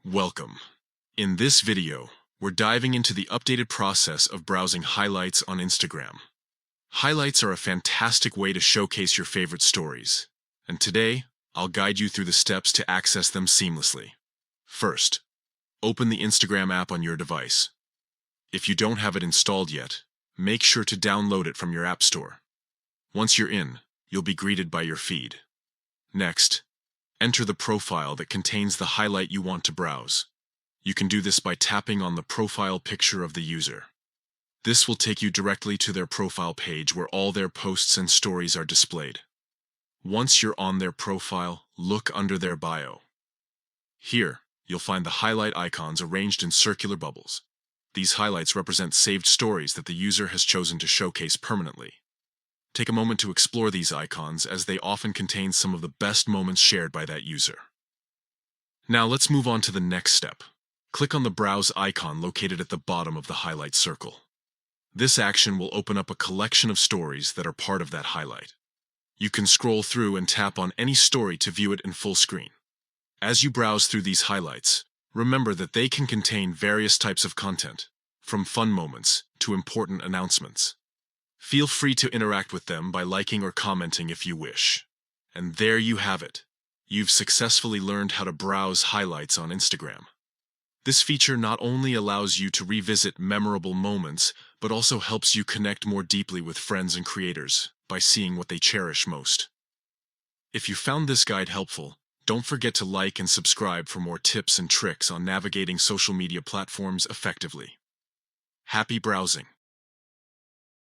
Welcome. In this video, we're diving into the updated process of browsing highlights on Instagram. Highlights are a fantastic way to showcase your favorite stories, and today, I'll guide you through the steps to access them seamlessly. First, open the Instagram app on your device. If you don't have it installed yet, make sure to download it from your app store. Once you're in, you'll be greeted by your feed. Next, enter the profile that contains the highlight you want to browse. You can do this by tapping on the profile picture of the user. This will take you directly to their profile page where all their posts and stories are displayed. Once you're on their profile, look under their bio. Here, you'll find the highlight icons arranged in circular bubbles. These highlights represent saved stories that the user has chosen to showcase permanently. Take a moment to explore these icons as they often contain some of the best moments shared by that user. Now let's move on to the next step. Click on the Browse icon located at the bottom of the highlight circle. This action will open up a collection of stories that are part of that highlight. You can scroll through and tap on any story to view it in full screen. As you browse through these highlights, remember that they can contain various types of content, from fun moments to important announcements. Feel free to interact with them by liking or commenting if you wish. And there you have it. You've successfully learned how to browse highlights on Instagram. This feature not only allows you to revisit memorable moments, but also helps you connect more deeply with friends and creators by seeing what they cherish most. If you found this guide helpful, don't forget to like and subscribe for more tips and tricks on navigating social media platforms effectively. Happy browsing!